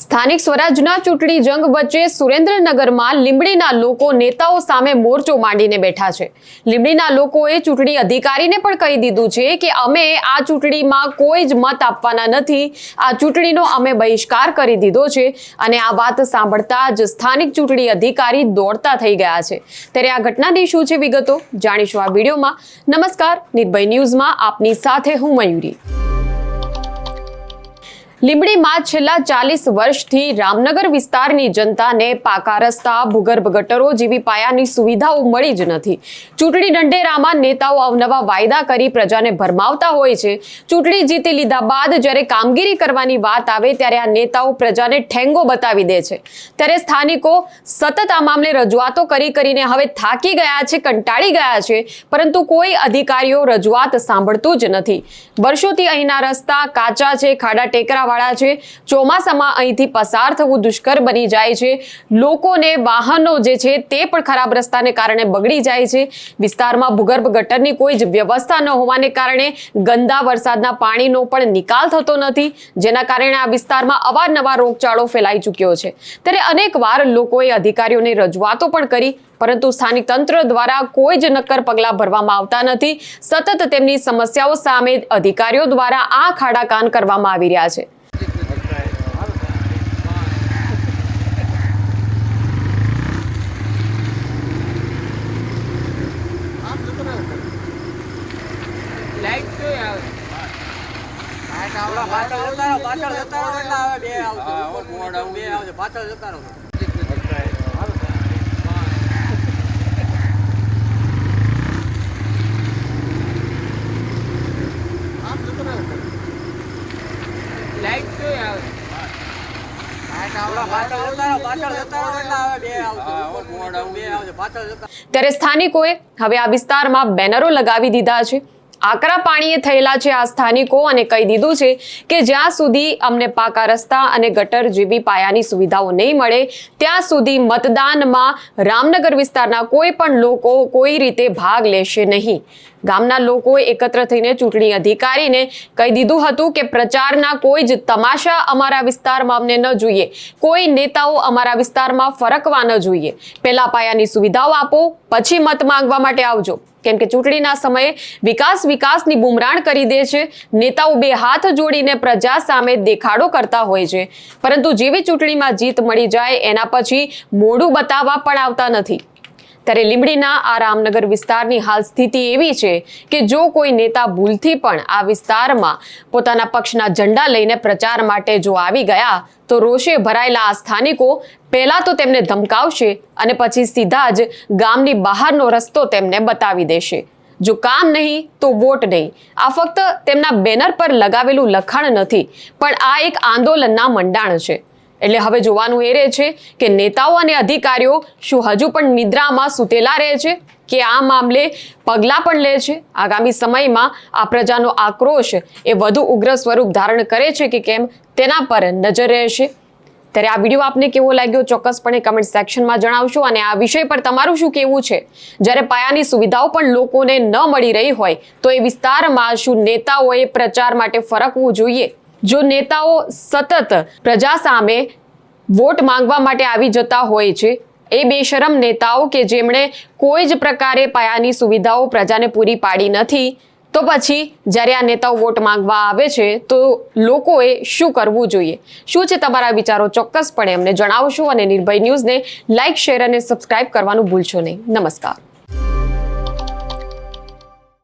સ્થાનિક સ્વરાજના ચૂંટણી જંગ વચ્ચે સુરેન્દ્રનગરમાં લીંબડીના લોકો નેતાઓ સામે મોરચો માંડીને બેઠા છે. લીંબડીના લોકોએ ચૂંટણી અધિકારીને પણ કહી દીધું છે કે અમે આ ચૂંટણીમાં કોઈ જ મત આપવાના નથી. આ ચૂંટણીનો અમે બહિષ્કાર કરી દીધો છે. અને આ વાત સાંભળતા જ સ્થાનિક ચૂંટણી અધિકારી દોડતા થઈ ગયા છે. ત્યારે આ ઘટનાની શું છે વિગતો જાણીશું આ વિડીયોમાં. નમસ્કાર, નિર્ભય ન્યૂઝમાં આપની સાથે હું મયુરી. લીંબડીમાં છેલ્લા 40 વર્ષથી રામનગર વિસ્તારની જનતાને પાકા રસ્તા, ભૂગર્ભ ગટરો જેવી પાયાની સુવિધાઓ મળી જ નથી. ચૂંટણી ઢંઢેરામાં નેતાઓ અવનવા વાયદા કરી પ્રજાને ભરમાવતા હોય છે. ચૂંટણી જીતી લીધા બાદ જ્યારે કામગીરી કરવાની વાત આવે ત્યારે આ નેતાઓ પ્રજાને ઠેંગો બતાવી દે છે. ત્યારે સ્થાનિકો સતત આ મામલે રજૂઆતો કરીને હવે થાકી ગયા છે, કંટાળી ગયા છે, પરંતુ કોઈ અધિકારીઓ રજૂઆત સાંભળતું જ નથી. વર્ષોથી અહીંના રસ્તા કાચા છે, ખાડા ટેકરા વાળા છે. ચોમાસામાં અહીંથી પસાર થવું દુષ્કર બની જાય છે. લોકોને વાહનો જે છે તે પણ ખરાબ રસ્તાને કારણે બગડી જાય છે. વિસ્તારમાં ભૂગર્ભ ગટરની કોઈ જ વ્યવસ્થા ન હોવાને કારણે ગંદા વરસાદના પાણીનો પણ નિકાલ થતો નથી, જેના કારણે આ વિસ્તારમાં અવારનવાર રોગચાળો ફેલાઈ ચૂક્યો છે. ત્યારે અનેકવાર લોકોએ અધિકારીઓને રજૂઆતો પણ કરી, પરંતુ સ્થાનિક તંત્ર દ્વારા કોઈ જ નક્કર પગલાં ભરવામાં આવતા નથી. સતત તેમની સમસ્યાઓ સામે અધિકારીઓ દ્વારા આંખ આડા કાન કરવામાં આવી રહ્યા છે. ત્યારે સ્થાનિકોએ હવે આ વિસ્તારમાં બેનરો લગાવી દીધા છે. આકરા પાણીએ થયેલા છે આ સ્થાનિકો અને કહી દીધું છે કે જ્યાં સુધી અમને પાકા રસ્તા અને ગટર જેવી પાયાની સુવિધાઓ નહીં મળે ત્યાં સુધી મતદાનમાં રામનગર વિસ્તારના કોઈ પણ લોકો કોઈ રીતે ભાગ લેશે નહીં. ગામના લોકોએ એકત્ર થઈને ચૂંટણી અધિકારીને કહી દીધું હતું કે પ્રચારના કોઈ જ તમાશા અમારા વિસ્તારમાં અમને ન જોઈએ. કોઈ નેતાઓ અમારા વિસ્તારમાં ફરકવા ન જોઈએ. પહેલા પાયાની સુવિધાઓ આપો, પછી મત માંગવા માટે આવજો. કેમ કે ચૂંટણીના સમયે વિકાસની બુમરાણ કરી દે છે. નેતાઓ બે હાથ જોડીને પ્રજા સામે દેખાડો કરતા હોય છે, પરંતુ જેવી ચૂંટણીમાં જીત મળી જાય એના પછી મોઢું બતાવવા પણ આવતા નથી. ત્યારે લીંબડીના આ રામનગર વિસ્તારની હાલ સ્થિતિ એવી છે કે જો કોઈ નેતા ભૂલથી પણ આ વિસ્તારમાં પોતાના પક્ષના ઝંડા લઈને પ્રચાર માટે જો આવી ગયા તો રોષે ભરાયેલા આ સ્થાનિકો પહેલા તો તેમને ધમકાવશે અને પછી સીધા જ ગામની બહારનો રસ્તો તેમને બતાવી દેશે. જો કામ નહીં તો વોટ નહીં. આ ફક્ત તેમના બેનર પર લગાવેલું લખાણ નથી, પણ આ એક આંદોલનના મંડાણ છે. એટલે હવે જોવાનું એ રહે છે કે નેતાઓ અને અધિકારીઓ શું હજુ પણ નિદ્રામાં સૂતેલા રહે છે કે આ મામલે પગલાં પણ લે છે. આગામી સમયમાં આ પ્રજાનો આક્રોશ એ વધુ ઉગ્ર સ્વરૂપ ધારણ કરે છે કે કેમ તેના પર નજર રહેશે. ત્યારે આ વિડીયો આપને કેવો લાગ્યો ચોક્કસપણે કમેન્ટ સેક્શનમાં જણાવશો. અને આ વિષય પર તમારું શું કહેવું છે? જ્યારે પાયાની સુવિધાઓ પણ લોકોને ન મળી રહી હોય તો એ વિસ્તારમાં શું નેતાઓએ પ્રચાર માટે ફરકવું જોઈએ? જો નેતાઓ સતત પ્રજા સામે વોટ માંગવા માટે આવી જતા હોય છે, એ બેશરમ નેતાઓ કે જેમણે કોઈ જ પ્રકારે પાયાની સુવિધાઓ પ્રજાને પૂરી પાડી નથી, તો પછી જ્યારે આ નેતાઓ વોટ માંગવા આવે છે તો લોકોએ શું કરવું જોઈએ? શું છે તમારા વિચારો? ચોક્કસપણે અમને જણાવશો અને નિર્ભય ન્યૂઝને લાઇક, શેર અને સબસ્ક્રાઇબ કરવાનું ભૂલશો નહીં. નમસ્કાર.